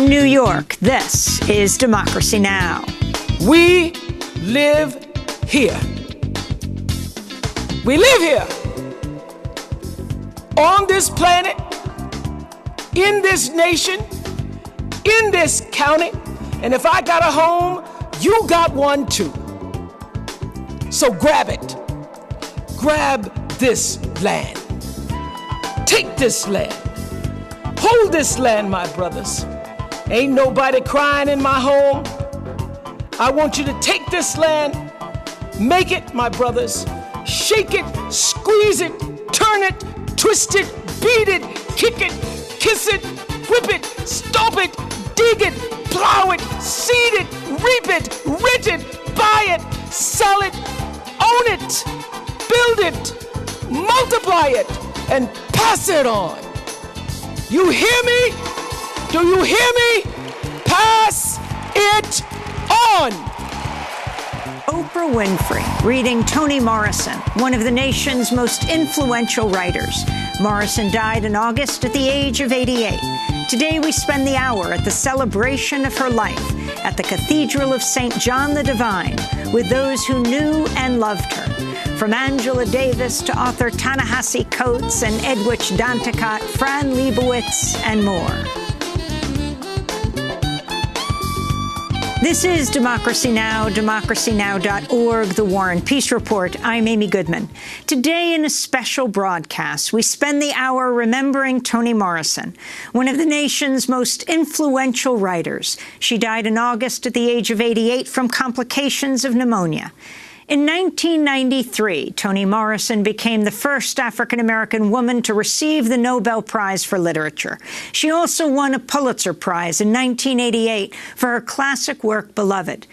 From New York, this is Democracy Now! We live here. We live here. On this planet, in this nation, in this county. And if I got a home, you got one too. So grab it. Grab this land. Take this land. Hold this land, my brothers. Ain't nobody crying in my home. I want you to take this land, make it, my brothers, shake it, squeeze it, turn it, twist it, beat it, kick it, kiss it, whip it, stomp it, dig it, plow it, seed it, reap it, rent it, buy it, sell it, own it, build it, multiply it, and pass it on. You hear me? Do you hear me? Pass it on. Oprah Winfrey reading Toni Morrison, one of the nation's most influential writers. Morrison died in August at the age of 88. Today we spend the hour at the celebration of her life at the Cathedral of St. John the Divine with those who knew and loved her. From Angela Davis to author Ta-Nehisi Coates and Edwidge Danticat, Fran Lebowitz, and more. This is Democracy Now!, democracynow.org, The War and Peace Report. I'm Amy Goodman. Today, in a special broadcast, we spend the hour remembering Toni Morrison, one of the nation's most influential writers. She died in August at the age of 88 from complications of pneumonia. In 1993, Toni Morrison became the first African-American woman to receive the Nobel Prize for Literature. She also won a Pulitzer Prize in 1988 for her classic work, Beloved.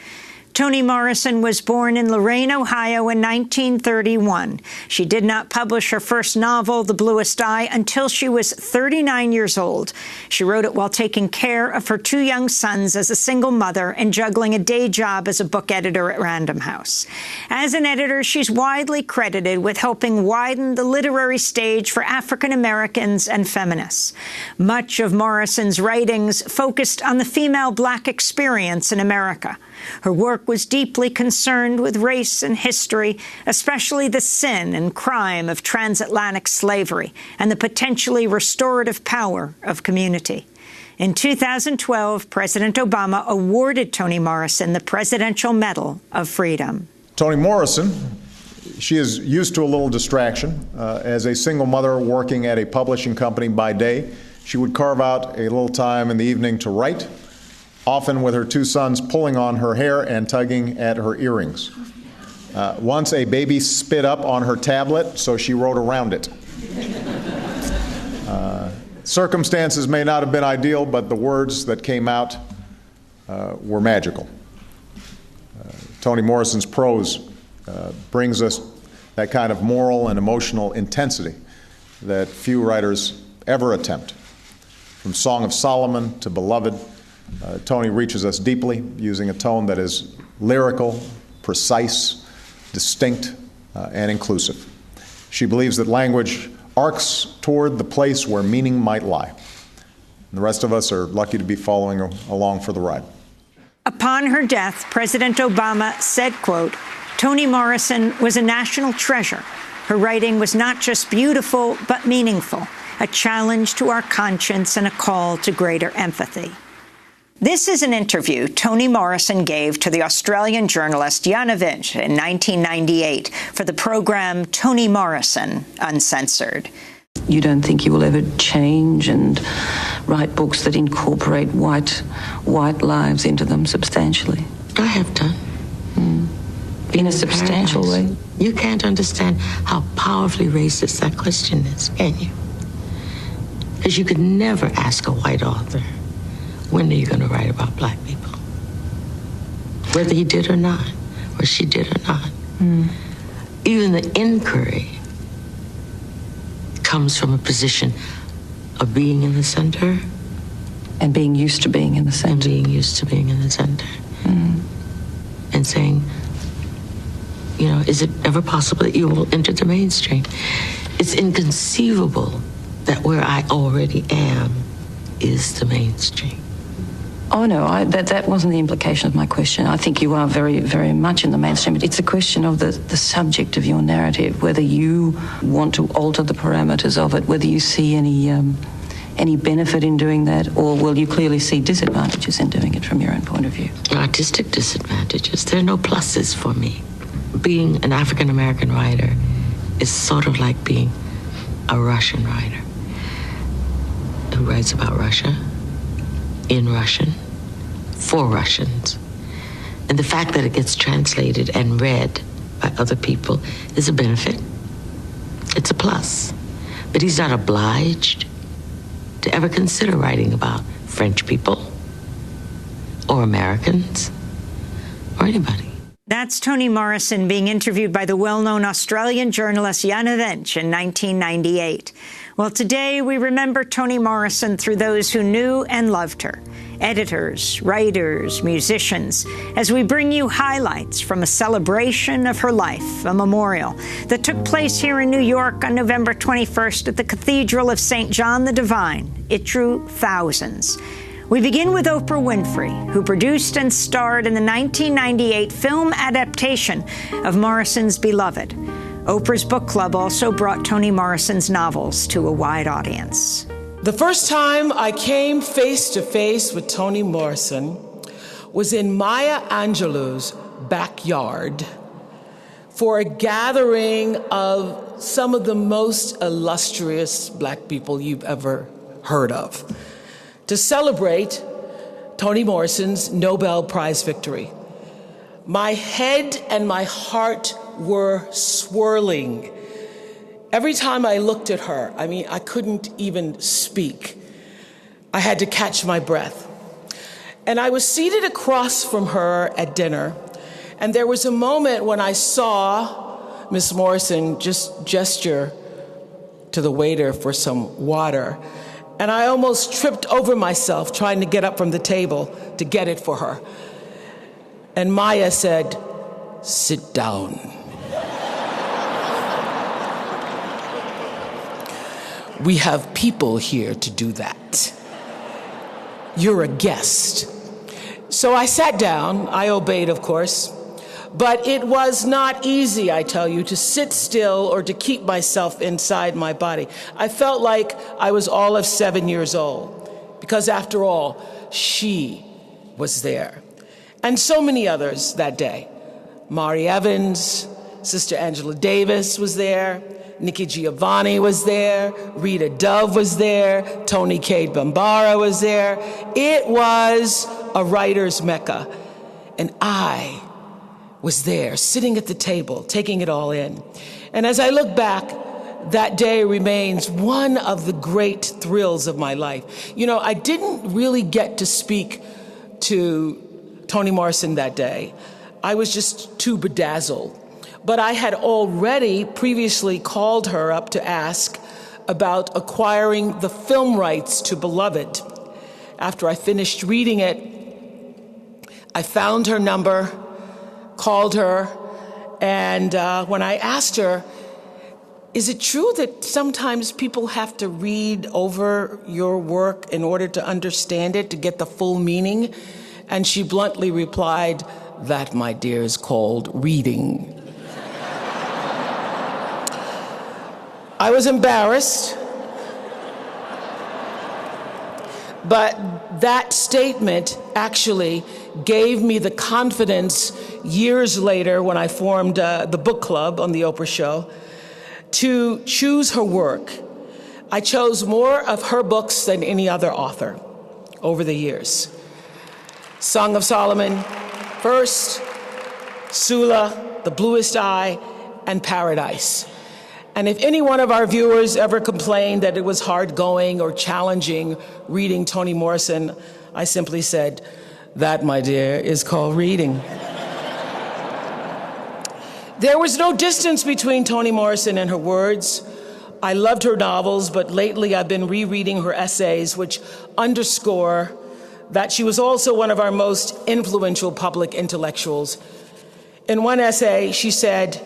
Toni Morrison was born in Lorain, Ohio in 1931. She did not publish her first novel, The Bluest Eye, until she was 39 years old. She wrote it while taking care of her two young sons as a single mother and juggling a day job as a book editor at Random House. As an editor, she's widely credited with helping widen the literary stage for African Americans and feminists. Much of Morrison's writings focused on the female Black experience in America. Her work was deeply concerned with race and history, especially the sin and crime of transatlantic slavery and the potentially restorative power of community. In 2012, President Obama awarded Toni Morrison the Presidential Medal of Freedom. Toni Morrison, she is used to a little distraction. As a single mother working at a publishing company by day, she would carve out a little time in the evening to write, often with her two sons pulling on her hair and tugging at her earrings. Once a baby spit up on her tablet, so she wrote around it. Circumstances may not have been ideal, but the words that came out were magical. Toni Morrison's prose brings us that kind of moral and emotional intensity that few writers ever attempt. From Song of Solomon to Beloved, Toni reaches us deeply, using a tone that is lyrical, precise, distinct, and inclusive. She believes that language arcs toward the place where meaning might lie. And the rest of us are lucky to be following along for the ride. Upon her death, President Obama said, quote, "Toni Morrison was a national treasure. Her writing was not just beautiful, but meaningful, a challenge to our conscience and a call to greater empathy." This is an interview Toni Morrison gave to the Australian journalist Jana Vinch in 1998 for the program Toni Morrison Uncensored. You don't think you will ever change and write books that incorporate white lives into them substantially? I have done. In a substantial way? You can't understand how powerfully racist that question is, can you? Because you could never ask a white author, when are you going to write about Black people? Whether he did or not, or she did or not. Even the inquiry comes from a position of being in the center. And being used to being in the center. And being used to being in the center. And saying, you know, is it ever possible that you will enter the mainstream? It's inconceivable that where I already am is the mainstream. Oh, no, that wasn't the implication of my question. I think you are very, very much in the mainstream. It's a question of the subject of your narrative, whether you want to alter the parameters of it, whether you see any benefit in doing that, or will you clearly see disadvantages in doing it from your own point of view? Artistic disadvantages. There are no pluses for me. Being an African-American writer is sort of like being a Russian writer who writes about Russia, in Russian, for Russians. And the fact that it gets translated and read by other people is a benefit. It's a plus. But he's not obliged to ever consider writing about French people or Americans or anybody. That's Toni Morrison being interviewed by the well-known Australian journalist Jana Wendt in 1998. Well, today we remember Toni Morrison through those who knew and loved her, editors, writers, musicians, as we bring you highlights from a celebration of her life, a memorial that took place here in New York on November 21st at the Cathedral of St. John the Divine. It drew thousands. We begin with Oprah Winfrey, who produced and starred in the 1998 film adaptation of Morrison's Beloved. Oprah's book club also brought Toni Morrison's novels to a wide audience. The first time I came face to face with Toni Morrison was in Maya Angelou's backyard for a gathering of some of the most illustrious Black people you've ever heard of, to celebrate Toni Morrison's Nobel Prize victory. My head and my heart were swirling. Every time I looked at her, I couldn't even speak. I had to catch my breath. And I was seated across from her at dinner, and there was a moment when I saw Miss Morrison just gesture to the waiter for some water, and I almost tripped over myself trying to get up from the table to get it for her. And Maya said, "Sit down." We have people here to do that. You're a guest. So I sat down. I obeyed, of course. But it was not easy, I tell you, to sit still or to keep myself inside my body. I felt like I was all of 7 years old, because after all, she was there. And so many others that day. Mari Evans, Sister Angela Davis was there, Nikki Giovanni was there, Rita Dove was there, Toni Cade Bambara was there. It was a writer's mecca. And I was there, sitting at the table, taking it all in. And as I look back, that day remains one of the great thrills of my life. You know, I didn't really get to speak to Toni Morrison that day. I was just too bedazzled. But I had already previously called her up to ask about acquiring the film rights to Beloved. After I finished reading it, I found her number, called her, and when I asked her, is it true that sometimes people have to read over your work in order to understand it, to get the full meaning? And she bluntly replied, "That, my dear, is called reading." I was embarrassed, but that statement actually gave me the confidence years later when I formed the book club on the Oprah Show to choose her work. I chose more of her books than any other author over the years. Song of Solomon first, Sula, The Bluest Eye, and Paradise. And if any one of our viewers ever complained that it was hard going or challenging reading Toni Morrison, I simply said, "That, my dear, is called reading." There was no distance between Toni Morrison and her words. I loved her novels, but lately I've been rereading her essays, which underscore that she was also one of our most influential public intellectuals. In one essay, she said,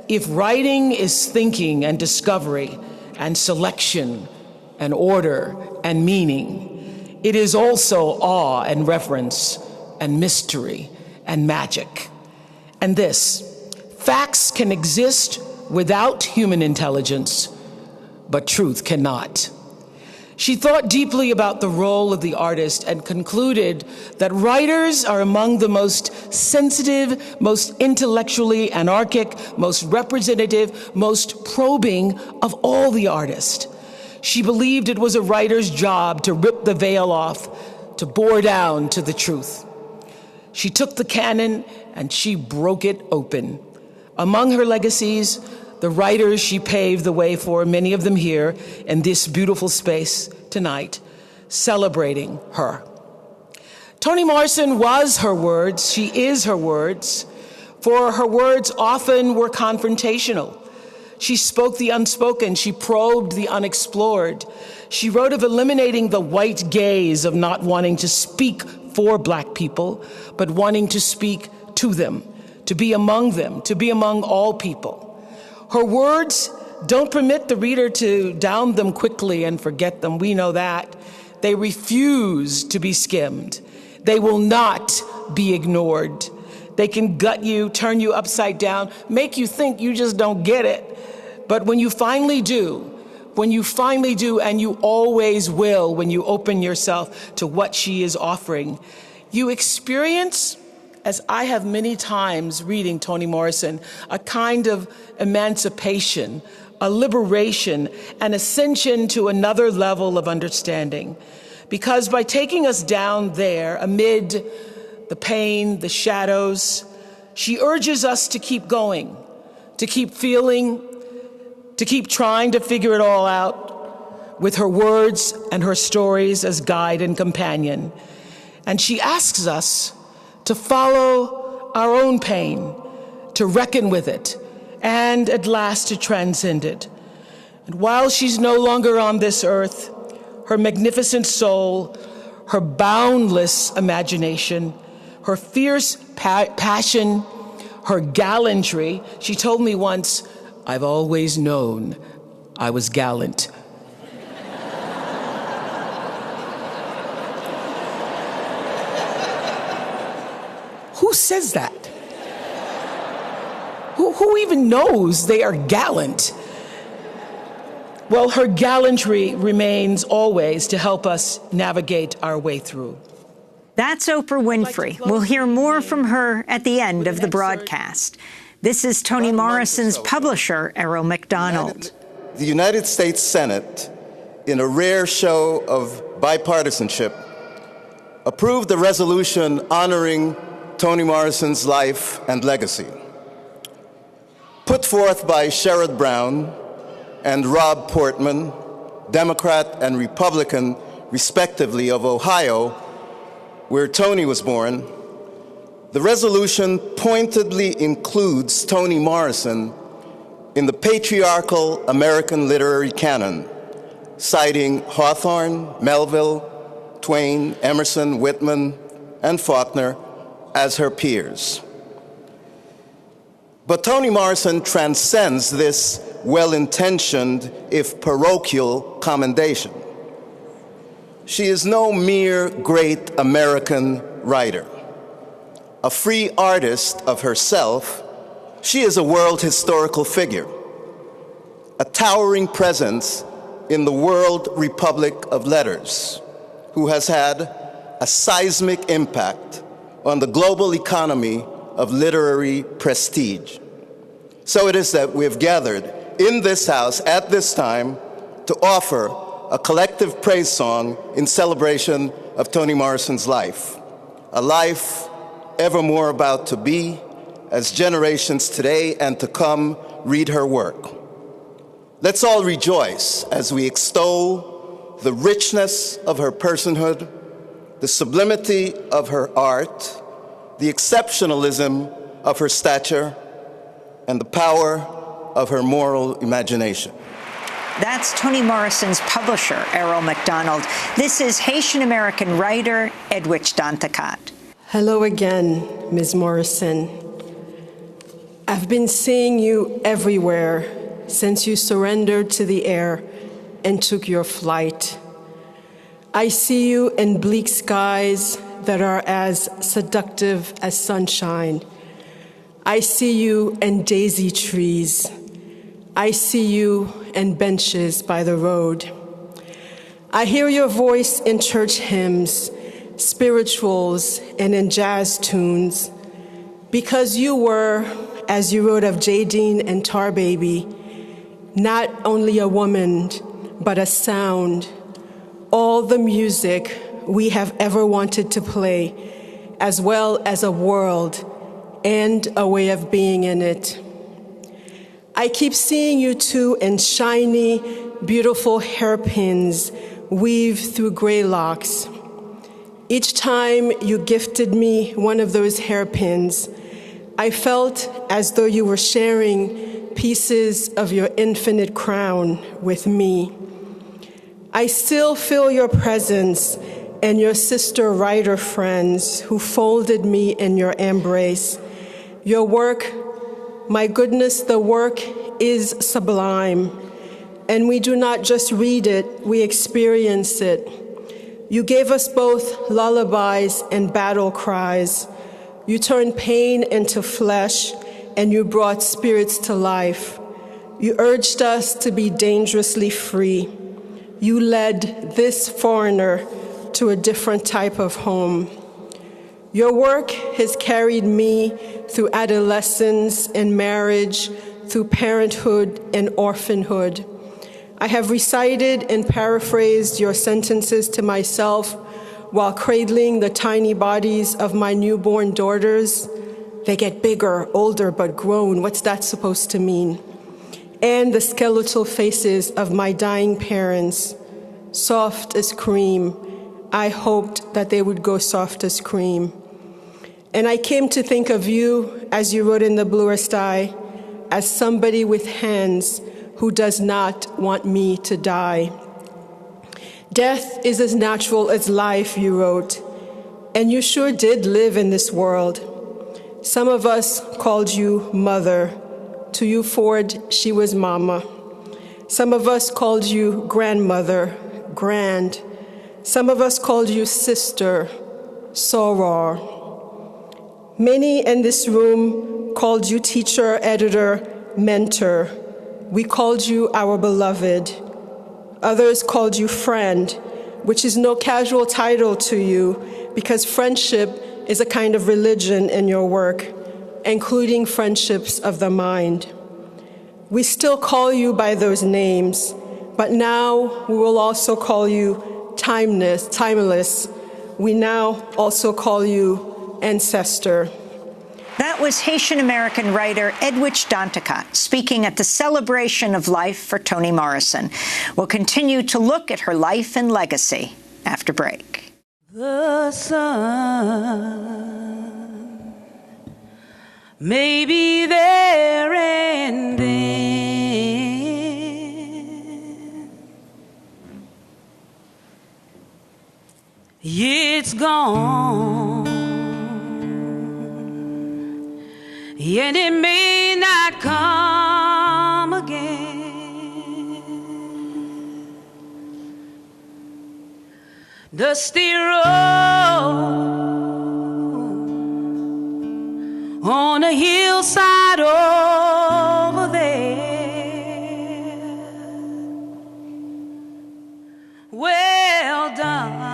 "If writing is thinking and discovery and selection and order and meaning, it is also awe and reverence and mystery and magic. And this, facts can exist without human intelligence, but truth cannot. She thought deeply about the role of the artist and concluded that writers are among the most sensitive, most intellectually anarchic, most representative, most probing of all the artists. She believed it was a writer's job to rip the veil off, to bore down to the truth. She took the canon and she broke it open. Among her legacies, the writers she paved the way for, many of them here in this beautiful space tonight, celebrating her. Toni Morrison was her words, she is her words, for her words often were confrontational. She spoke the unspoken, she probed the unexplored. She wrote of eliminating the white gaze of not wanting to speak for Black people, but wanting to speak to them, to be among all people. Her words don't permit the reader to down them quickly and forget them. We know that. They refuse to be skimmed. They will not be ignored. They can gut you, turn you upside down, make you think you just don't get it. But when you finally do, and you always will when you open yourself to what she is offering, you experience, as I have many times reading Toni Morrison, a kind of emancipation, a liberation, an ascension to another level of understanding. Because by taking us down there amid the pain, the shadows, she urges us to keep going, to keep feeling, to keep trying to figure it all out with her words and her stories as guide and companion. And she asks us to follow our own pain, to reckon with it, and at last to transcend it. And while she's no longer on this earth, her magnificent soul, her boundless imagination, her fierce passion, her gallantry, she told me once, "I've always known I was gallant." Who says that? Who even knows they are gallant? Well, her gallantry remains always to help us navigate our way through. That's Oprah Winfrey. We'll hear more from her at the end of the broadcast. This is Toni Morrison's publisher, Errol McDonald. The United States Senate, in a rare show of bipartisanship, approved a resolution honoring Toni Morrison's life and legacy. Put forth by Sherrod Brown and Rob Portman, Democrat and Republican, respectively, of Ohio, where Toni was born, the resolution pointedly includes Toni Morrison in the patriarchal American literary canon, citing Hawthorne, Melville, Twain, Emerson, Whitman, and Faulkner as her peers. But Toni Morrison transcends this well-intentioned, if parochial, commendation. She is no mere great American writer. A free artist of herself, she is a world historical figure, a towering presence in the World Republic of Letters, who has had a seismic impact on the global economy of literary prestige. So it is that we have gathered in this house at this time to offer a collective praise song in celebration of Toni Morrison's life, a life ever more about to be as generations today and to come read her work. Let's all rejoice as we extol the richness of her personhood, the sublimity of her art, the exceptionalism of her stature, and the power of her moral imagination. That's Toni Morrison's publisher, Errol McDonald. This is Haitian-American writer Edwidge Danticat. Hello again, Ms. Morrison. I've been seeing you everywhere since you surrendered to the air and took your flight. I see you in bleak skies that are as seductive as sunshine. I see you in daisy trees. I see you in benches by the road. I hear your voice in church hymns, spirituals, and in jazz tunes, because you were, as you wrote of Jadine and Tar Baby, not only a woman, but a sound, all the music we have ever wanted to play, as well as a world and a way of being in it. I keep seeing you too in shiny, beautiful hairpins weave through gray locks. Each time you gifted me one of those hairpins, I felt as though you were sharing pieces of your infinite crown with me. I still feel your presence and your sister writer friends who folded me in your embrace. Your work, my goodness, the work is sublime. And we do not just read it, we experience it. You gave us both lullabies and battle cries. You turned pain into flesh, and you brought spirits to life. You urged us to be dangerously free. You led this foreigner to a different type of home. Your work has carried me through adolescence and marriage, through parenthood and orphanhood. I have recited and paraphrased your sentences to myself while cradling the tiny bodies of my newborn daughters. They get bigger, older, but grown. What's that supposed to mean? And the skeletal faces of my dying parents, soft as cream. I hoped that they would go soft as cream. And I came to think of you, as you wrote in The Bluest Eye, as somebody with hands who does not want me to die. Death is as natural as life, you wrote, and you sure did live in this world. Some of us called you mother. To you, Ford, she was mama. Some of us called you grandmother, grand. Some of us called you sister, soror. Many in this room called you teacher, editor, mentor. We called you our beloved. Others called you friend, which is no casual title to you, because friendship is a kind of religion in your work, including friendships of the mind. We still call you by those names, but now we will also call you timeless. We now also call you ancestor. That was Haitian-American writer Edwidge Danticat speaking at the celebration of life for Toni Morrison. We'll continue to look at her life and legacy after break. The sun may be there and then it's gone. And it may not come again. Dusty road on a hillside over there. Well done.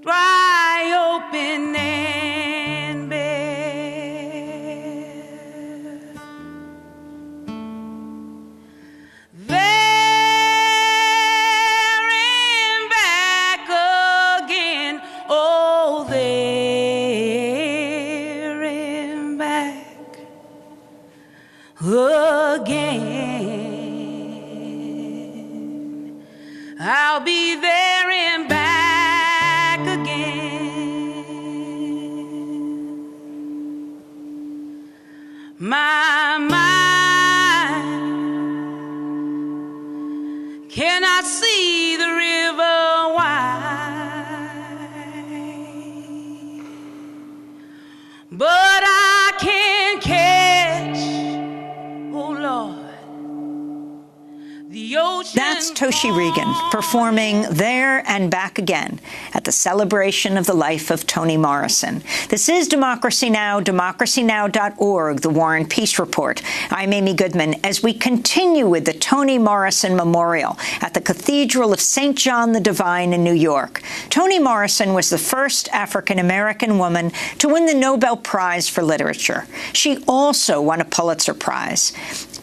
Dry open and bare. There and back again. Oh, there That's Toshi Regan performing There and Back Again at the celebration of the life of Toni Morrison. This is Democracy Now!, democracynow.org, The War and Peace Report. I'm Amy Goodman as we continue with the Toni Morrison Memorial at the Cathedral of St. John the Divine in New York. Toni Morrison was the first African-American woman to win the Nobel Prize for Literature. She also won a Pulitzer Prize.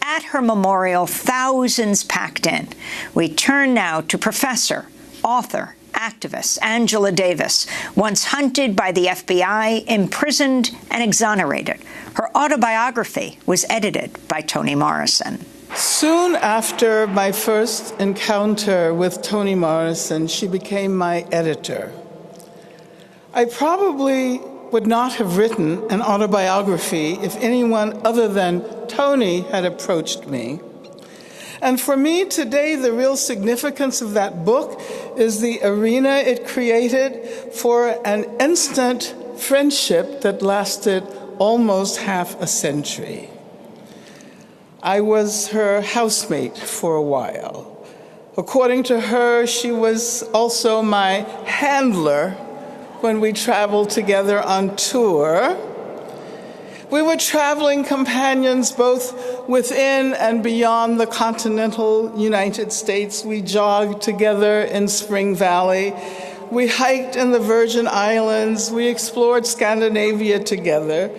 At her memorial, thousands packed in. We turn now to professor, author, activist Angela Davis, once hunted by the FBI, imprisoned, and exonerated. Her autobiography was edited by Toni Morrison. Soon after my first encounter with Toni Morrison, she became my editor. I probably would not have written an autobiography if anyone other than Toni had approached me. And for me today, the real significance of that book is the arena it created for an instant friendship that lasted almost half a century. I was her housemate for a while. According to her, she was also my handler when we traveled together on tour. We were traveling companions both within and beyond the continental United States. We jogged together in Spring Valley. We hiked in the Virgin Islands. We explored Scandinavia together.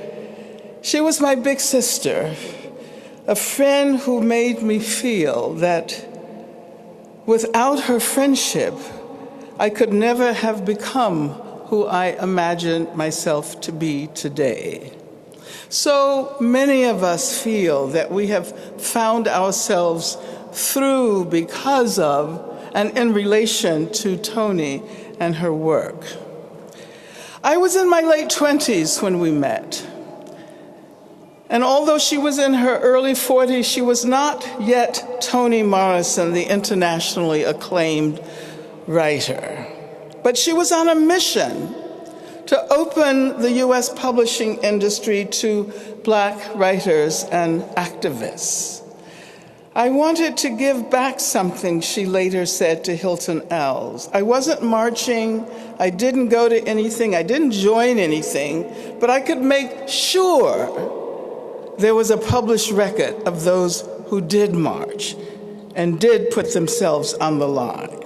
She was my big sister, a friend who made me feel that without her friendship, I could never have become who I imagined myself to be today. So many of us feel that we have found ourselves through, because of, and in relation to Toni and her work. I was in my late 20s when we met. And although she was in her early 40s, she was not yet Toni Morrison, the internationally acclaimed writer. But she was on a mission to open the U.S. publishing industry to Black writers and activists. I wanted to give back something, she later said to Hilton Els. I wasn't marching, I didn't go to anything, I didn't join anything, but I could make sure there was a published record of those who did march and did put themselves on the line.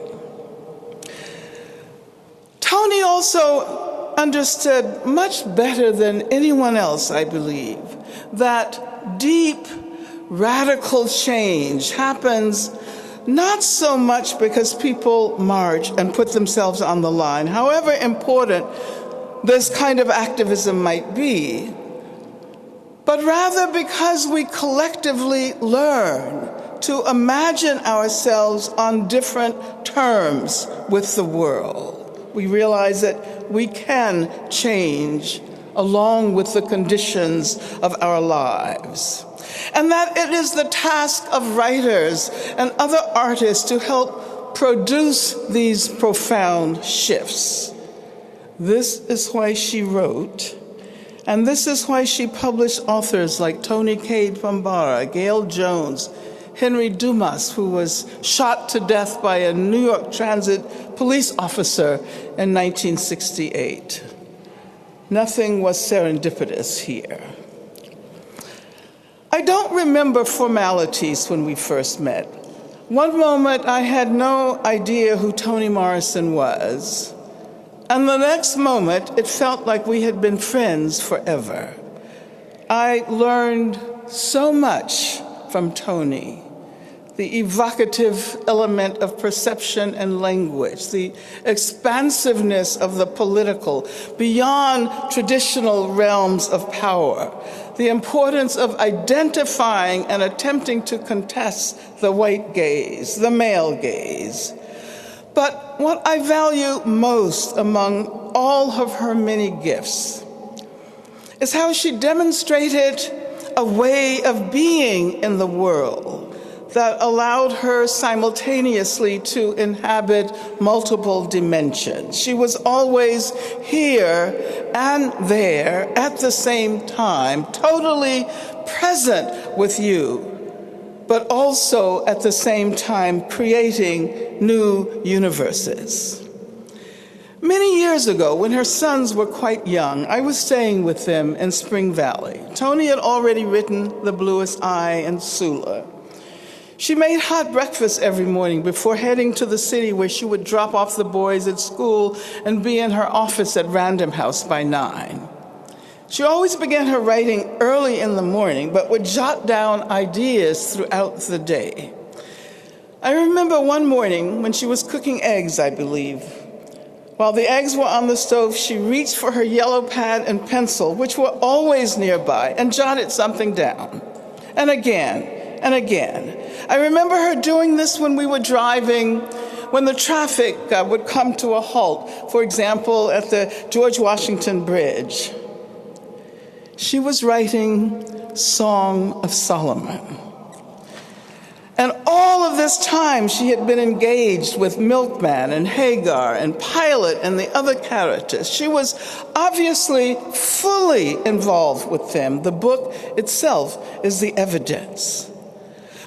Toni also understood much better than anyone else, I believe, that deep, radical change happens not so much because people march and put themselves on the line, however important this kind of activism might be, but rather because we collectively learn to imagine ourselves on different terms with the world. We realize that we can change along with the conditions of our lives, and that it is the task of writers and other artists to help produce these profound shifts. This is why she wrote, and this is why she published authors like Toni Cade Bambara, Gail Jones, Henry Dumas, who was shot to death by a New York Transit police officer in 1968. Nothing was serendipitous here. I don't remember formalities when we first met. One moment I had no idea who Toni Morrison was, and the next moment it felt like we had been friends forever. I learned so much from Toni. The evocative element of perception and language, the expansiveness of the political beyond traditional realms of power, the importance of identifying and attempting to contest the white gaze, the male gaze. But what I value most among all of her many gifts is how she demonstrated a way of being in the world that allowed her simultaneously to inhabit multiple dimensions. She was always here and there at the same time, totally present with you, but also at the same time creating new universes. Many years ago, when her sons were quite young, I was staying with them in Spring Valley. Toni had already written The Bluest Eye and Sula. She made hot breakfast every morning before heading to the city, where she would drop off the boys at school and be in her office at Random House by 9. She always began her writing early in the morning, but would jot down ideas throughout the day. I remember one morning when she was cooking eggs, I believe. While the eggs were on the stove, she reached for her yellow pad and pencil, which were always nearby, and jotted something down. And again, and again. I remember her doing this when we were driving, when the traffic would come to a halt, for example, at the George Washington Bridge. She was writing Song of Solomon. And all of this time, she had been engaged with Milkman and Hagar and Pilate and the other characters. She was obviously fully involved with them. The book itself is the evidence.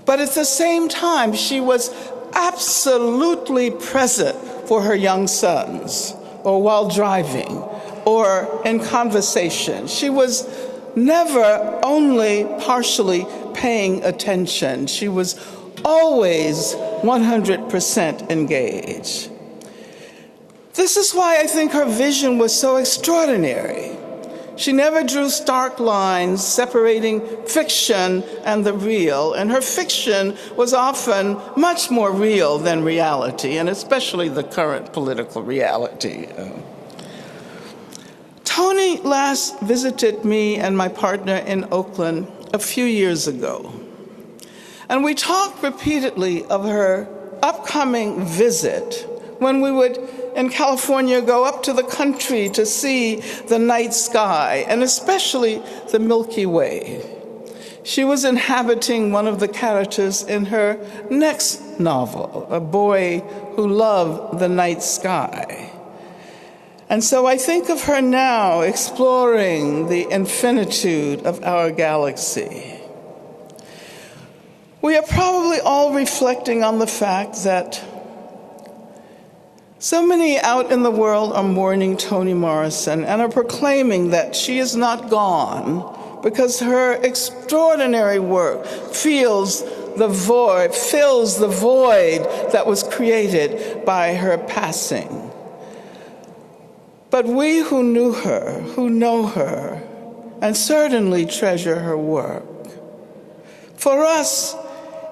But at the same time, she was absolutely present for her young sons, or while driving, or in conversation. She was never only partially paying attention. She was always 100% engaged. This is why I think her vision was so extraordinary. She never drew stark lines separating fiction and the real, and her fiction was often much more real than reality, and especially the current political reality. Toni last visited me and my partner in Oakland a few years ago. And we talked repeatedly of her upcoming visit when we would, in California, go up to the country to see the night sky, and especially the Milky Way. She was inhabiting one of the characters in her next novel, a boy who loved the night sky. And so I think of her now exploring the infinitude of our galaxy. We are probably all reflecting on the fact that so many out in the world are mourning Toni Morrison and are proclaiming that she is not gone because her extraordinary work fills the void that was created by her passing. But we who knew her, who know her, and certainly treasure her work, for us,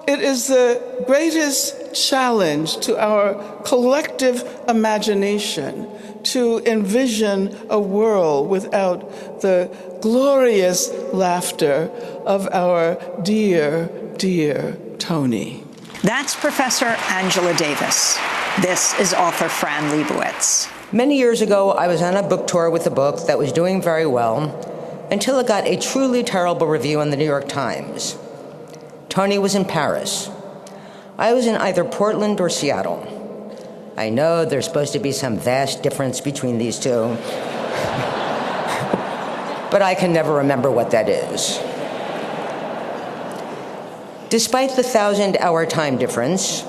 it is the greatest challenge to our collective imagination to envision a world without the glorious laughter of our dear, dear Toni. That's Professor Angela Davis. This is author Fran Lebowitz. Many years ago, I was on a book tour with a book that was doing very well until it got a truly terrible review in the New York Times. Toni was in Paris. I was in either Portland or Seattle. I know there's supposed to be some vast difference between these two, but I can never remember what that is. Despite the 1,000-hour time difference,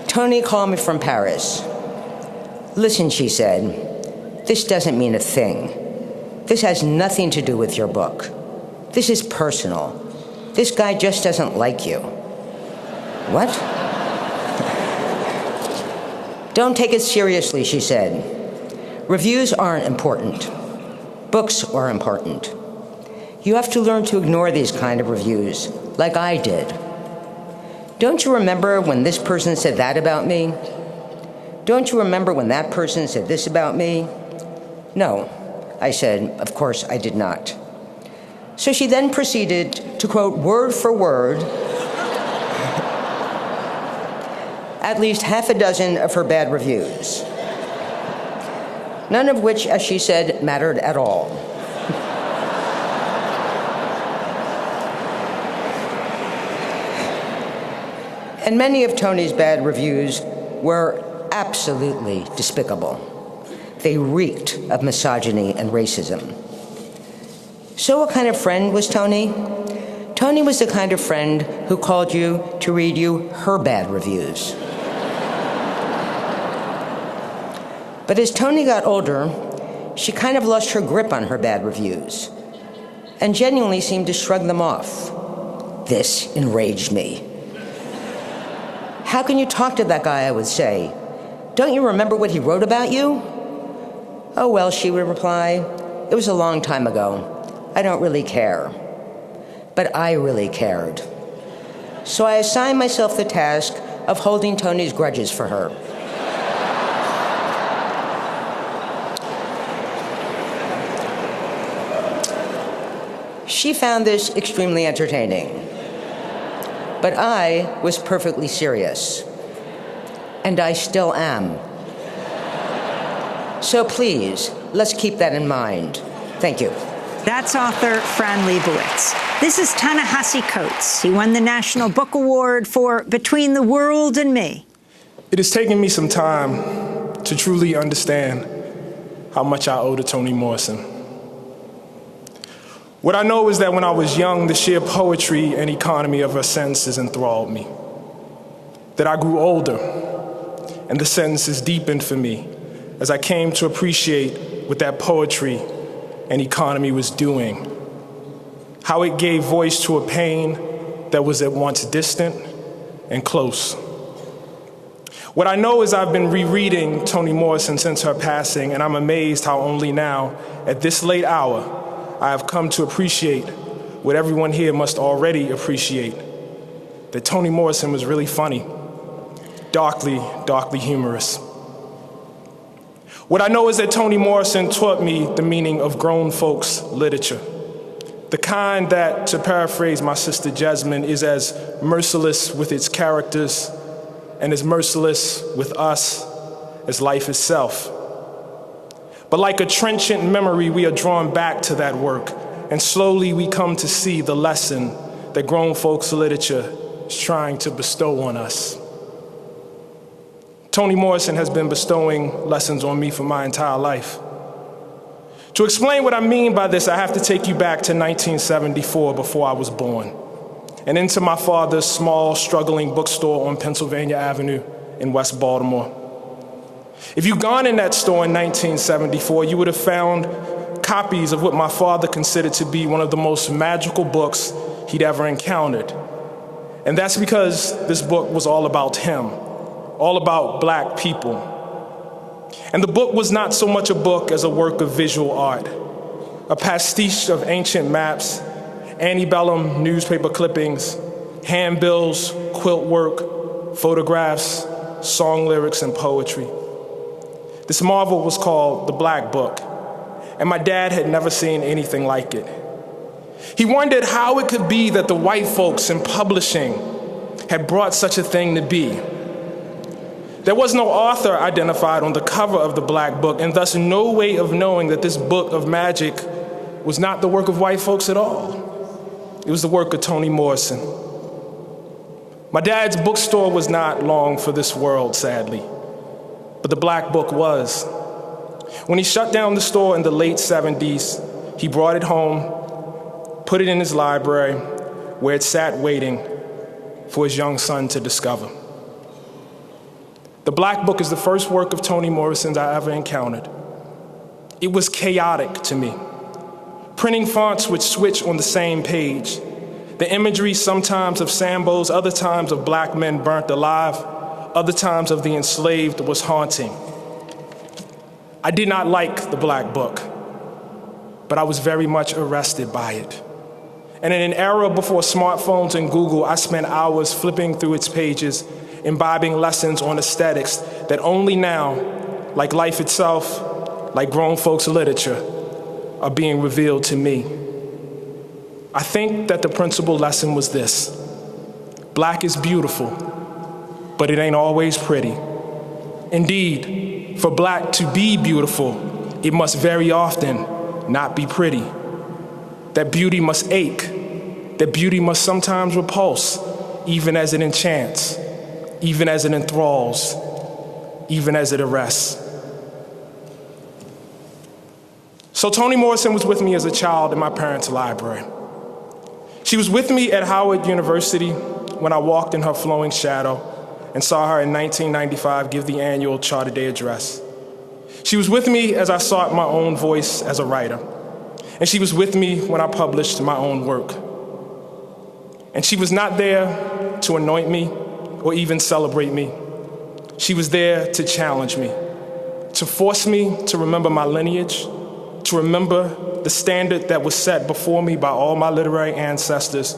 Toni called me from Paris. Listen, she said, this doesn't mean a thing. This has nothing to do with your book. This is personal. This guy just doesn't like you. What? Don't take it seriously, she said. Reviews aren't important. Books are important. You have to learn to ignore these kind of reviews, like I did. Don't you remember when this person said that about me? Don't you remember when that person said this about me? No, I said, of course I did not. So she then proceeded to quote word for word at least half a dozen of her bad reviews, none of which, as she said, mattered at all. And many of Toni's bad reviews were absolutely despicable. They reeked of misogyny and racism. So what kind of friend was Toni? Toni was the kind of friend who called you to read you her bad reviews. But as Toni got older, she kind of lost her grip on her bad reviews and genuinely seemed to shrug them off. This enraged me. How can you talk to that guy, I would say. Don't you remember what he wrote about you? Oh, well, she would reply, it was a long time ago. I don't really care. But I really cared. So I assigned myself the task of holding Toni's grudges for her. She found this extremely entertaining. But I was perfectly serious. And I still am. So please, let's keep that in mind. Thank you. That's author Fran Lebowitz. This is Ta-Nehisi Coates. He won the National Book Award for Between the World and Me. It has taken me some time to truly understand how much I owe to Toni Morrison. What I know is that when I was young, the sheer poetry and economy of her sentences enthralled me. That I grew older, and the sentences deepened for me as I came to appreciate what that poetry and economy was doing, how it gave voice to a pain that was at once distant and close. What I know is I've been rereading Toni Morrison since her passing, and I'm amazed how only now, at this late hour, I have come to appreciate what everyone here must already appreciate, that Toni Morrison was really funny, darkly, darkly humorous. What I know is that Toni Morrison taught me the meaning of grown folks' literature, the kind that, to paraphrase my sister Jasmine, is as merciless with its characters and as merciless with us as life itself. But like a trenchant memory, we are drawn back to that work, and slowly we come to see the lesson that grown folks' literature is trying to bestow on us. Toni Morrison has been bestowing lessons on me for my entire life. To explain what I mean by this, I have to take you back to 1974, before I was born, and into my father's small, struggling bookstore on Pennsylvania Avenue in West Baltimore. If you'd gone in that store in 1974, you would have found copies of what my father considered to be one of the most magical books he'd ever encountered. And that's because this book was all about him, all about black people. And the book was not so much a book as a work of visual art, a pastiche of ancient maps, antebellum newspaper clippings, handbills, quilt work, photographs, song lyrics, and poetry. This marvel was called the Black Book, and my dad had never seen anything like it. He wondered how it could be that the white folks in publishing had brought such a thing to be. There was no author identified on the cover of the Black Book, and thus no way of knowing that this book of magic was not the work of white folks at all. It was the work of Toni Morrison. My dad's bookstore was not long for this world, sadly, but the Black Book was. When he shut down the store in the late 70s, he brought it home, put it in his library, where it sat waiting for his young son to discover. The Black Book is the first work of Toni Morrison's I ever encountered. It was chaotic to me. Printing fonts would switch on the same page. The imagery sometimes of Sambos, other times of black men burnt alive, other times of the enslaved was haunting. I did not like the Black Book, but I was very much arrested by it. And in an era before smartphones and Google, I spent hours flipping through its pages, imbibing lessons on aesthetics that only now, like life itself, like grown folks' literature, are being revealed to me. I think that the principal lesson was this: black is beautiful, but it ain't always pretty. Indeed, for black to be beautiful, it must very often not be pretty. That beauty must ache, that beauty must sometimes repulse, even as it enchants, even as it enthralls, even as it arrests. So Toni Morrison was with me as a child in my parents' library. She was with me at Howard University when I walked in her flowing shadow and saw her in 1995 give the annual Charter Day address. She was with me as I sought my own voice as a writer. And she was with me when I published my own work. And she was not there to anoint me or even celebrate me. She was there to challenge me, to force me to remember my lineage, to remember the standard that was set before me by all my literary ancestors,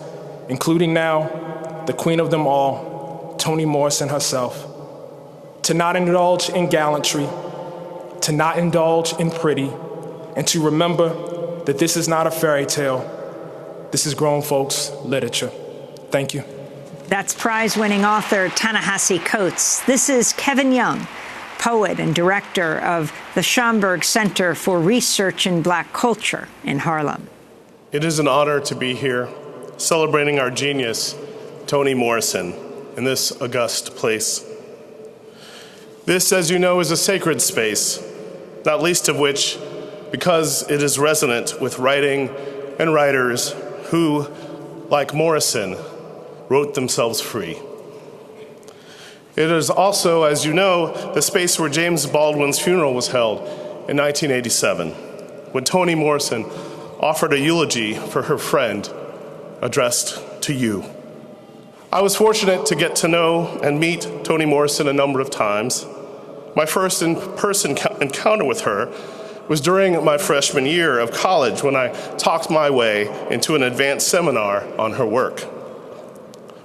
including now the queen of them all, Toni Morrison herself, to not indulge in gallantry, to not indulge in pretty, and to remember that this is not a fairy tale. This is grown folks' literature. Thank you. That's prize-winning author Ta-Nehisi Coates. This is Kevin Young, poet and director of the Schomburg Center for Research in Black Culture in Harlem. It is an honor to be here celebrating our genius, Toni Morrison, in this august place. This, as you know, is a sacred space, not least of which because it is resonant with writing and writers who, like Morrison, wrote themselves free. It is also, as you know, the space where James Baldwin's funeral was held in 1987, when Toni Morrison offered a eulogy for her friend addressed to you. I was fortunate to get to know and meet Toni Morrison a number of times. My first in-person encounter with her was during my freshman year of college when I talked my way into an advanced seminar on her work.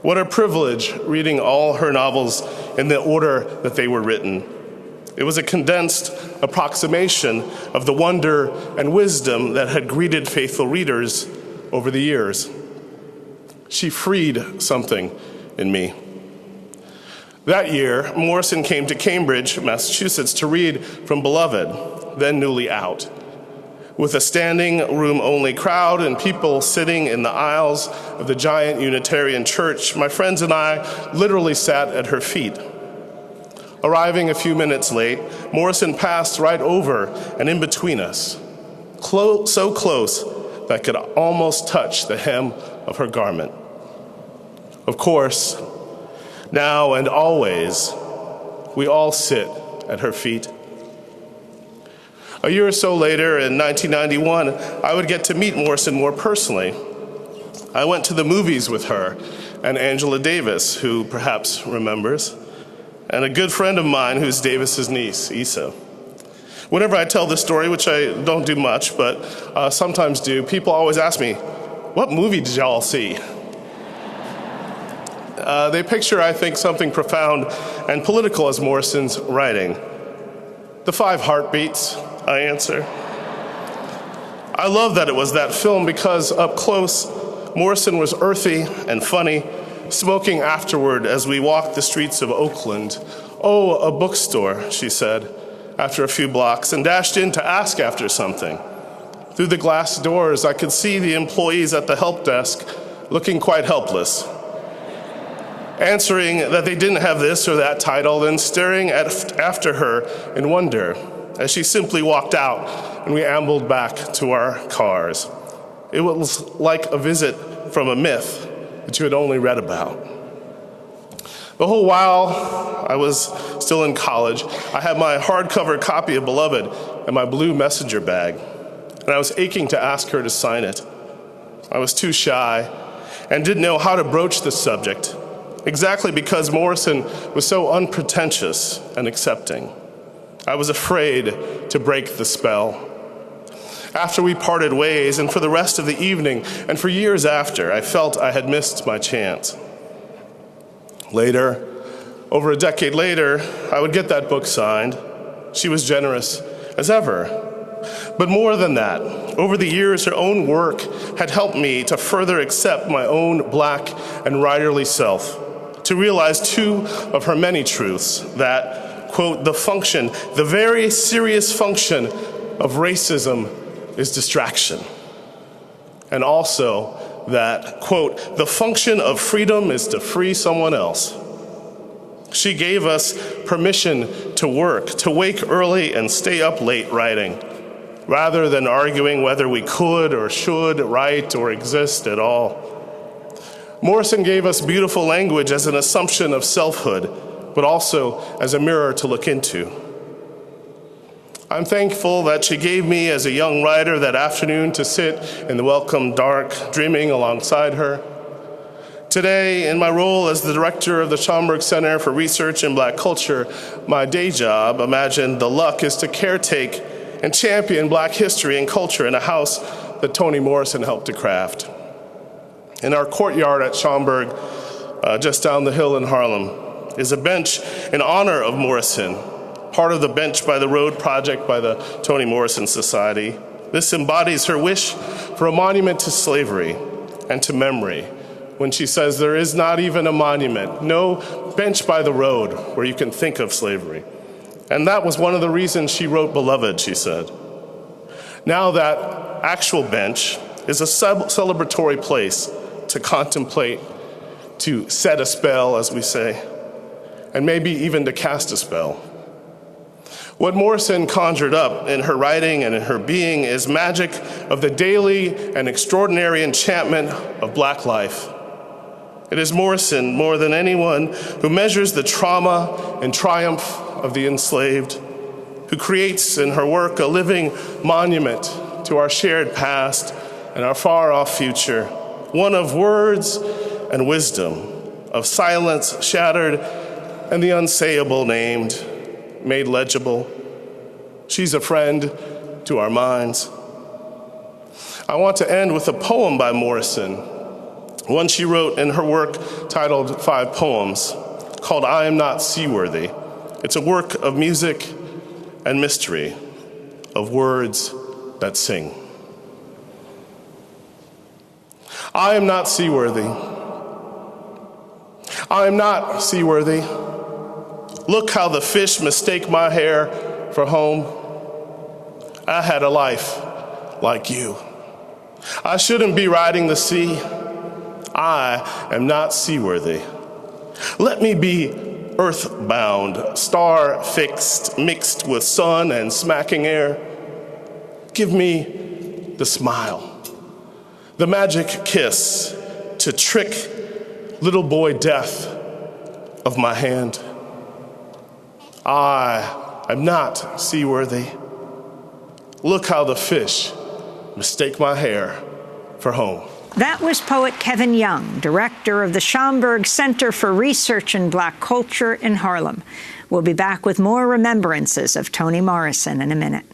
What a privilege reading all her novels in the order that they were written. It was a condensed approximation of the wonder and wisdom that had greeted faithful readers over the years. She freed something in me. That year, Morrison came to Cambridge, Massachusetts, to read from Beloved, then newly out. With a standing room-only crowd and people sitting in the aisles of the giant Unitarian church, my friends and I literally sat at her feet. Arriving a few minutes late, Morrison passed right over and in between us, so close that I could almost touch the hem of her garment. Of course, now and always, we all sit at her feet. A year or so later, in 1991, I would get to meet Morrison more personally. I went to the movies with her and Angela Davis, who perhaps remembers, and a good friend of mine who's Davis's niece, Issa. Whenever I tell this story, which I don't do much, but sometimes do, people always ask me, what movie did y'all see? They picture, I think, something profound and political as Morrison's writing. The 5 Heartbeats, I answer. I love that it was that film because up close, Morrison was earthy and funny, smoking afterward as we walked the streets of Oakland. Oh, a bookstore, she said, after a few blocks, and dashed in to ask after something. Through the glass doors, I could see the employees at the help desk looking quite helpless, answering that they didn't have this or that title, then staring after her in wonder as she simply walked out and we ambled back to our cars. It was like a visit from a myth that you had only read about. The whole while I was still in college, I had my hardcover copy of Beloved in my blue messenger bag, and I was aching to ask her to sign it. I was too shy and didn't know how to broach the subject, exactly because Morrison was so unpretentious and accepting. I was afraid to break the spell. After we parted ways, and for the rest of the evening, and for years after, I felt I had missed my chance. Later, over a decade later, I would get that book signed. She was generous as ever. But more than that, over the years, her own work had helped me to further accept my own black and writerly self, to realize 2 of her many truths, that, quote, the very serious function of racism is distraction. And also that, quote, the function of freedom is to free someone else. She gave us permission to work, to wake early and stay up late writing, rather than arguing whether we could or should write or exist at all. Morrison gave us beautiful language as an assumption of selfhood, but also as a mirror to look into. I'm thankful that she gave me, as a young writer, that afternoon to sit in the welcome dark, dreaming alongside her. Today, in my role as the director of the Schomburg Center for Research in Black Culture, my day job, imagine the luck, is to caretake and champion Black history and culture in a house that Toni Morrison helped to craft. In our courtyard at Schomburg, just down the hill in Harlem, is a bench in honor of Morrison, part of the Bench by the Road project by the Toni Morrison Society. This embodies her wish for a monument to slavery and to memory, when she says there is not even a monument, no bench by the road where you can think of slavery. And that was one of the reasons she wrote Beloved, she said. Now that actual bench is a celebratory place to contemplate, to set a spell, as we say, and maybe even to cast a spell. What Morrison conjured up in her writing and in her being is magic of the daily and extraordinary enchantment of Black life. It is Morrison, more than anyone, who measures the trauma and triumph of the enslaved, who creates in her work a living monument to our shared past and our far-off future, one of words and wisdom, of silence shattered and the unsayable named, made legible. She's a friend to our minds. I want to end with a poem by Morrison, one she wrote in her work titled 5 Poems, called I Am Not Seaworthy. It's a work of music and mystery, of words that sing. I am not seaworthy. I am not seaworthy. Look how the fish mistake my hair for home. I had a life like you. I shouldn't be riding the sea. I am not seaworthy. Let me be earthbound, star-fixed, mixed with sun and smacking air. Give me the smile, the magic kiss to trick little boy death of my hand. I am not seaworthy. Look how the fish mistake my hair for home. That was poet Kevin Young, director of the Schomburg Center for Research in Black Culture in Harlem. We'll be back with more remembrances of Toni Morrison in a minute.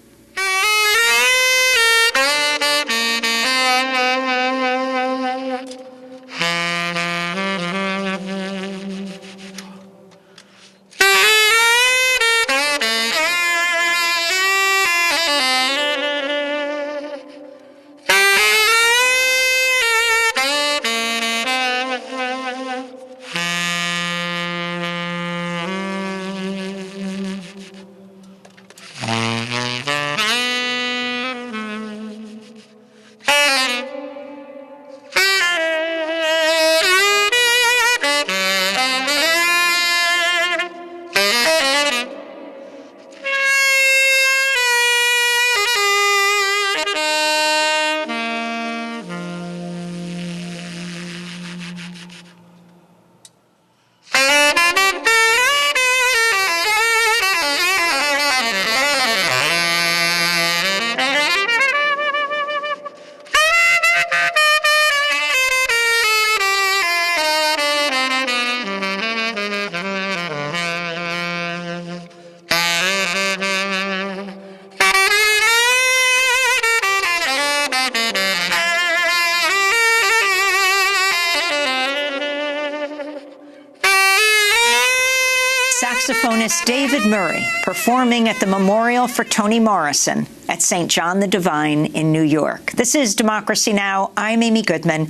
Saxophonist David Murray performing at the Memorial for Toni Morrison at St. John the Divine in New York. This is Democracy Now! I'm Amy Goodman.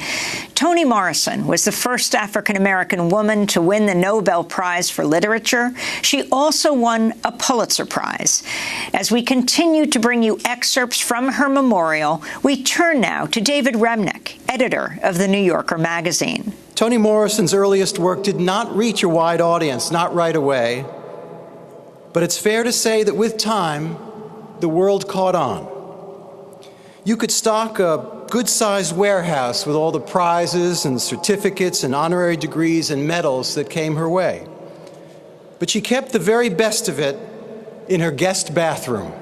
Toni Morrison was the first African-American woman to win the Nobel Prize for Literature. She also won a Pulitzer Prize. As we continue to bring you excerpts from her memorial, we turn now to David Remnick, editor of The New Yorker magazine. Toni Morrison's earliest work did not reach a wide audience, not right away. But it's fair to say that with time, the world caught on. You could stock a good-sized warehouse with all the prizes and certificates and honorary degrees and medals that came her way. But she kept the very best of it in her guest bathroom.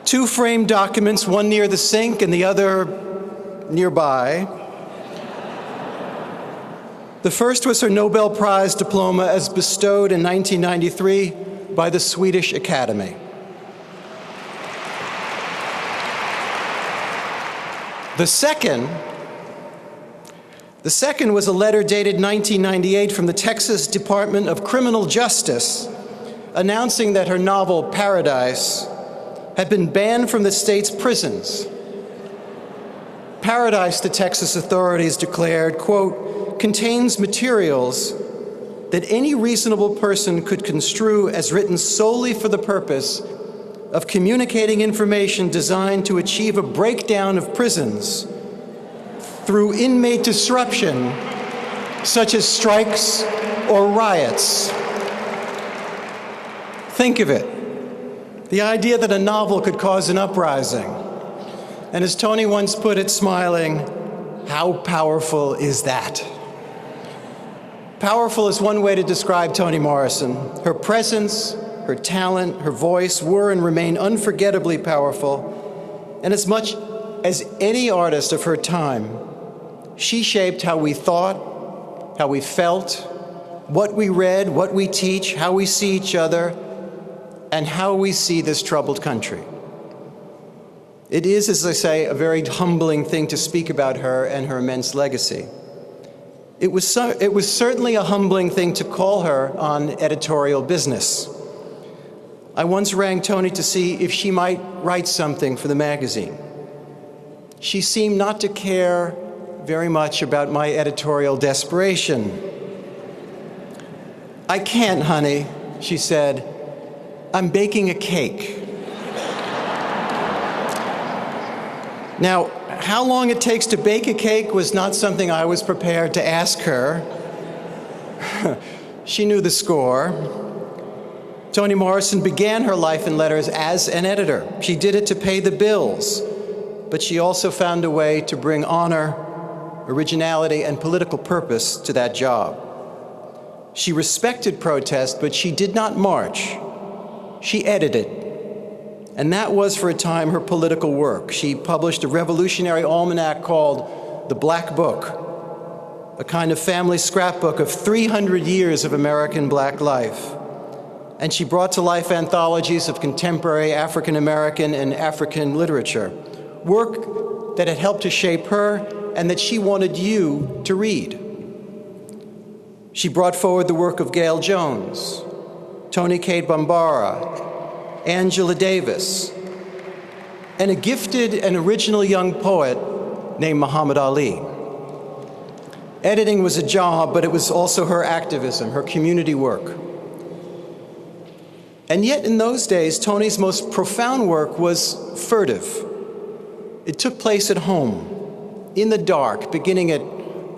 2 framed documents, one near the sink and the other nearby. The first was her Nobel Prize diploma as bestowed in 1993 by the Swedish Academy. The second was a letter dated 1998 from the Texas Department of Criminal Justice announcing that her novel, Paradise, had been banned from the state's prisons. Paradise, the Texas authorities declared, quote, contains materials that any reasonable person could construe as written solely for the purpose of communicating information designed to achieve a breakdown of prisons through inmate disruption, such as strikes or riots. Think of it. The idea that a novel could cause an uprising. And as Tony once put it, smiling, how powerful is that? Powerful is one way to describe Toni Morrison. Her presence, her talent, her voice were and remain unforgettably powerful. And as much as any artist of her time, she shaped how we thought, how we felt, what we read, what we teach, how we see each other, and how we see this troubled country. It is, as I say, a very humbling thing to speak about her and her immense legacy. It was certainly a humbling thing to call her on editorial business. I once rang Toni to see if she might write something for the magazine. She seemed not to care very much about my editorial desperation. I can't, honey, she said. I'm baking a cake. Now, how long it takes to bake a cake was not something I was prepared to ask her. She knew the score. Toni Morrison began her life in letters as an editor. She did it to pay the bills, but she also found a way to bring honor, originality, and political purpose to that job. She respected protest, but she did not march. She edited. And that was, for a time, her political work. She published a revolutionary almanac called The Black Book, a kind of family scrapbook of 300 years of American black life. And she brought to life anthologies of contemporary African American and African literature, work that had helped to shape her and that she wanted you to read. She brought forward the work of Gail Jones, Toni Cade Bambara, Angela Davis, and a gifted and original young poet named Muhammad Ali. Editing was a job, but it was also her activism, her community work. And yet in those days, Toni's most profound work was furtive. It took place at home, in the dark, beginning at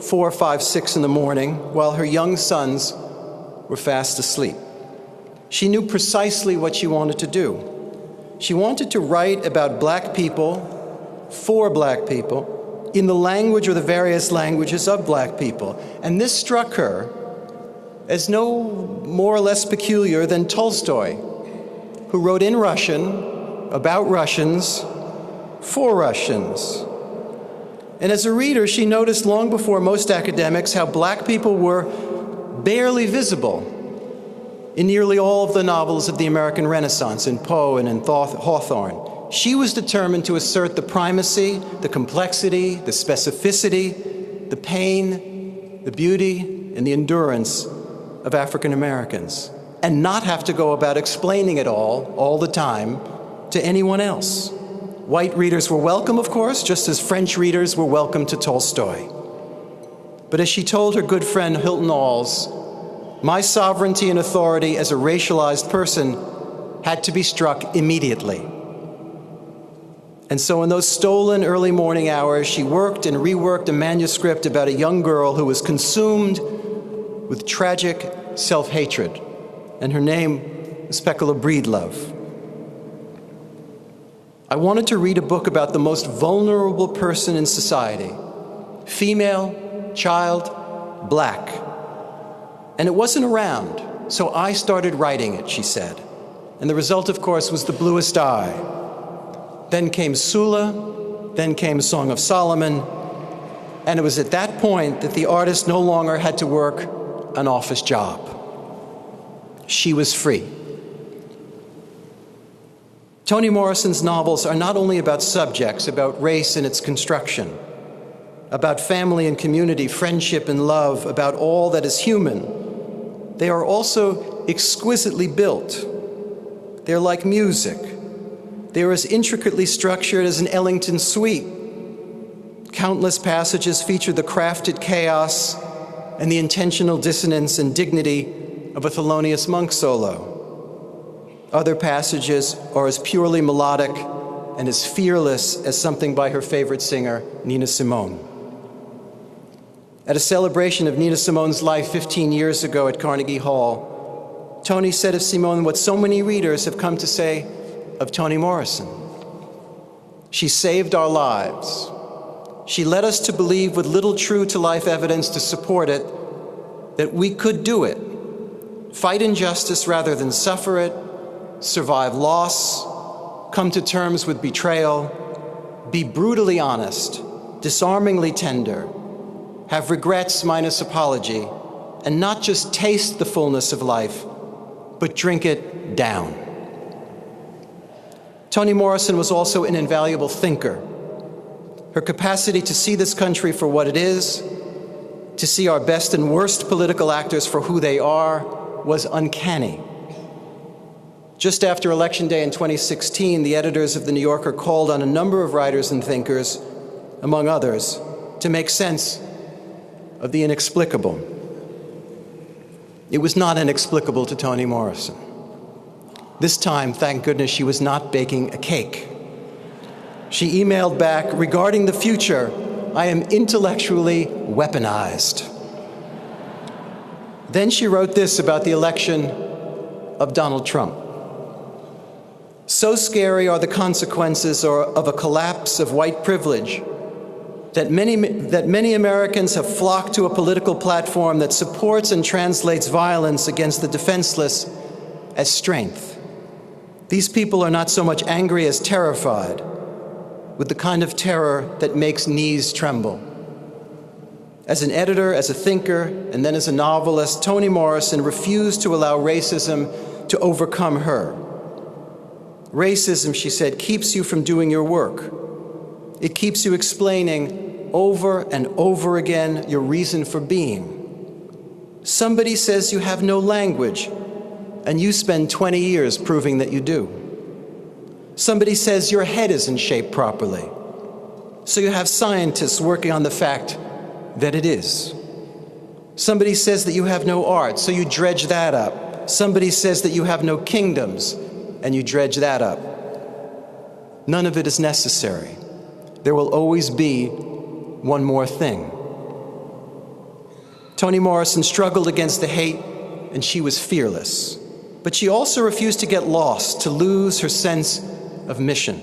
4, 5, 6 in the morning, while her young sons were fast asleep. She knew precisely what she wanted to do. She wanted to write about black people, for black people, in the language or the various languages of black people. And this struck her as no more or less peculiar than Tolstoy, who wrote in Russian, about Russians, for Russians. And as a reader, she noticed long before most academics how black people were barely visible in nearly all of the novels of the American Renaissance, in Poe and in Hawthorne. She was determined to assert the primacy, the complexity, the specificity, the pain, the beauty, and the endurance of African Americans, and not have to go about explaining it all the time, to anyone else. White readers were welcome, of course, just as French readers were welcome to Tolstoy. But as she told her good friend Hilton Alls, my sovereignty and authority as a racialized person had to be struck immediately. And so in those stolen early morning hours, she worked and reworked a manuscript about a young girl who was consumed with tragic self-hatred, and her name was Peccola Breedlove. I wanted to read a book about the most vulnerable person in society, female, child, black. And it wasn't around, so I started writing it, she said. And the result, of course, was The Bluest Eye. Then came Sula, then came Song of Solomon, and it was at that point that the artist no longer had to work an office job. She was free. Toni Morrison's novels are not only about subjects, about race and its construction, about family and community, friendship and love, about all that is human. They are also exquisitely built. They're like music. They are as intricately structured as an Ellington suite. Countless passages feature the crafted chaos and the intentional dissonance and dignity of a Thelonious Monk solo. Other passages are as purely melodic and as fearless as something by her favorite singer, Nina Simone. At a celebration of Nina Simone's life 15 years ago at Carnegie Hall, Toni said of Simone what so many readers have come to say of Toni Morrison. She saved our lives. She led us to believe, with little true-to-life evidence to support it, that we could do it. Fight injustice rather than suffer it, survive loss, come to terms with betrayal, be brutally honest, disarmingly tender, have regrets minus apology, and not just taste the fullness of life, but drink it down. Toni Morrison was also an invaluable thinker. Her capacity to see this country for what it is, to see our best and worst political actors for who they are, was uncanny. Just after Election Day in 2016, the editors of The New Yorker called on a number of writers and thinkers, among others, to make sense of the inexplicable. It was not inexplicable to Toni Morrison. This time, thank goodness, she was not baking a cake. She emailed back, regarding the future, I am intellectually weaponized. Then she wrote this about the election of Donald Trump. So scary are the consequences of a collapse of white privilege that many Americans have flocked to a political platform that supports and translates violence against the defenseless as strength. These people are not so much angry as terrified, with the kind of terror that makes knees tremble. As an editor, as a thinker, and then as a novelist, Toni Morrison refused to allow racism to overcome her. Racism, she said, keeps you from doing your work. It keeps you explaining over and over again your reason for being. Somebody says you have no language, and you spend 20 years proving that you do. Somebody says your head isn't shaped properly, so you have scientists working on the fact that it is. Somebody says that you have no art, so you dredge that up. Somebody says that you have no kingdoms, and you dredge that up. None of it is necessary. There will always be one more thing. Toni Morrison struggled against the hate, and she was fearless. But she also refused to get lost, to lose her sense of mission.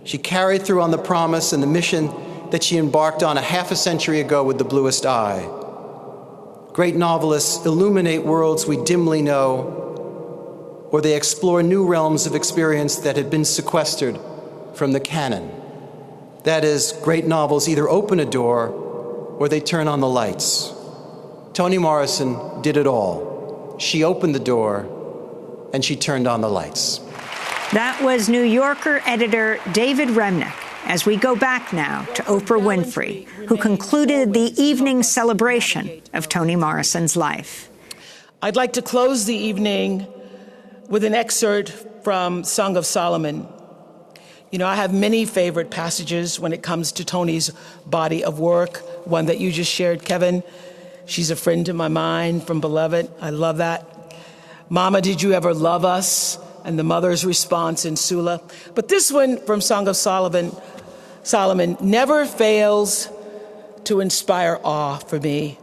She carried through on the promise and the mission that she embarked on a half a century ago with The Bluest Eye. Great novelists illuminate worlds we dimly know, or they explore new realms of experience that had been sequestered from the canon. That is, great novels either open a door or they turn on the lights. Toni Morrison did it all. She opened the door and she turned on the lights. That was New Yorker editor David Remnick. As we go back now to Oprah Winfrey, who concluded the evening celebration of Toni Morrison's life. I'd like to close the evening with an excerpt from Song of Solomon. You know, I have many favorite passages when it comes to Toni's body of work. One that you just shared, Kevin. She's a friend in my mind from Beloved. I love that. Mama, did you ever love us? And the mother's response in Sula. But this one from Song of Solomon never fails to inspire awe for me.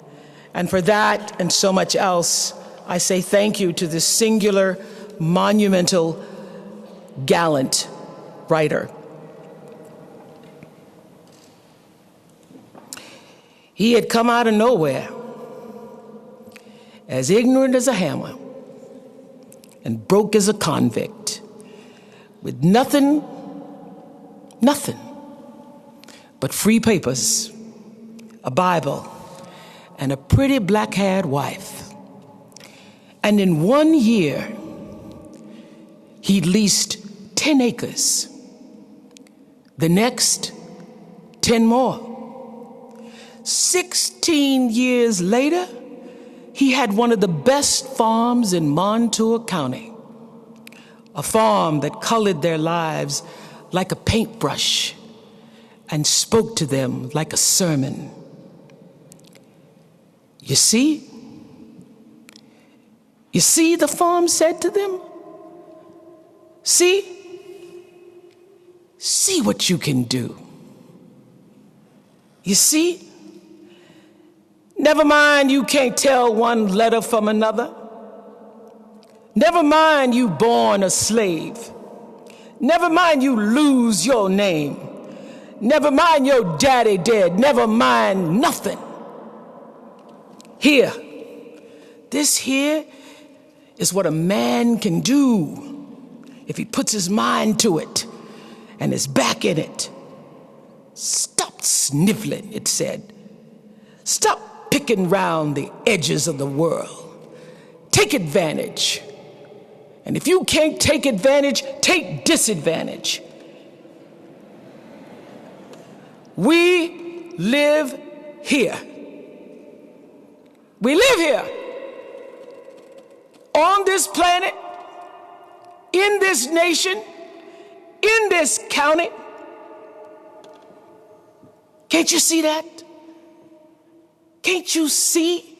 And for that and so much else, I say thank you to this singular, monumental, gallant writer. He had come out of nowhere, as ignorant as a hammer, and broke as a convict, with nothing but free papers, a Bible, and a pretty black-haired wife. And in 1 year, he leased 10 acres. The next, 10 more. 16 years later, he had one of the best farms in Montour County, a farm that colored their lives like a paintbrush and spoke to them like a sermon. You see, the farm said to them, see what you can do. You see, never mind you can't tell one letter from another. Never mind you born a slave. Never mind you lose your name. Never mind your daddy dead. Never mind nothing. Here, this here is what a man can do if he puts his mind to it and his back in it. Stop sniveling, it said. Stop picking round the edges of the world. Take advantage. And if you can't take advantage, take disadvantage. We live here. We live here. On this planet, in this nation, in this county. Can't you see that? Can't you see?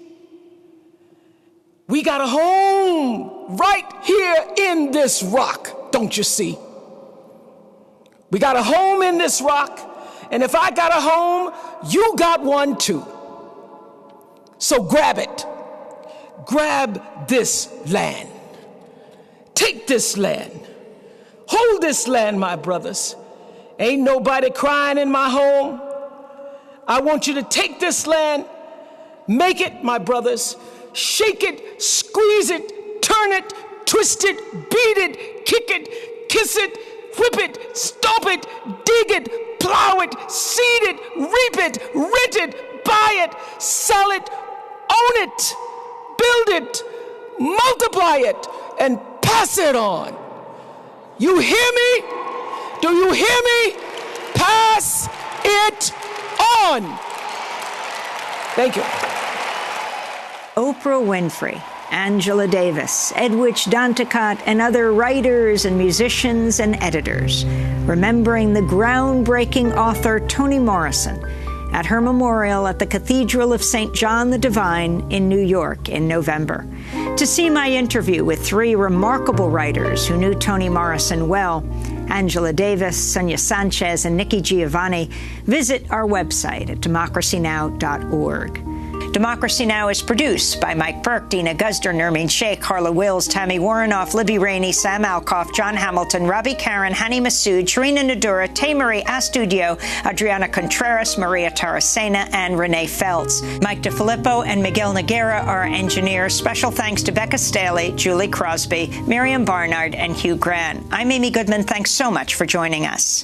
We got a home right here in this rock, don't you see? We got a home in this rock, and if I got a home, you got one too. So grab it. Grab this land. Take this land. Hold this land, my brothers. Ain't nobody crying in my home. I want you to take this land, make it, my brothers, shake it, squeeze it, turn it, twist it, beat it, kick it, kiss it, whip it, stomp it, dig it, plow it, seed it, reap it, rent it, buy it, sell it, own it, build it, multiply it, and pass it on. You hear me? Do you hear me? Pass it on. Thank you. Oprah Winfrey, Angela Davis, Edwidge Danticat, and other writers and musicians and editors, remembering the groundbreaking author Toni Morrison at her memorial at the Cathedral of St. John the Divine in New York in November. To see my interview with three remarkable writers who knew Toni Morrison well, Angela Davis, Sonia Sanchez, and Nikki Giovanni, visit our website at democracynow.org. Democracy Now! Is produced by Mike Burke, Dina Guzder, Nermeen Sheikh, Carla Wills, Tammy Warrenoff, Libby Rainey, Sam Alcoff, John Hamilton, Ravi Karen, Hani Massoud, Sharina Nadura, Taymarie Astudio, Adriana Contreras, Maria Taracena, and Renee Feltz. Mike DeFilippo and Miguel Noguera are our engineers. Special thanks to Becca Staley, Julie Crosby, Miriam Barnard, and Hugh Grant. I'm Amy Goodman. Thanks so much for joining us.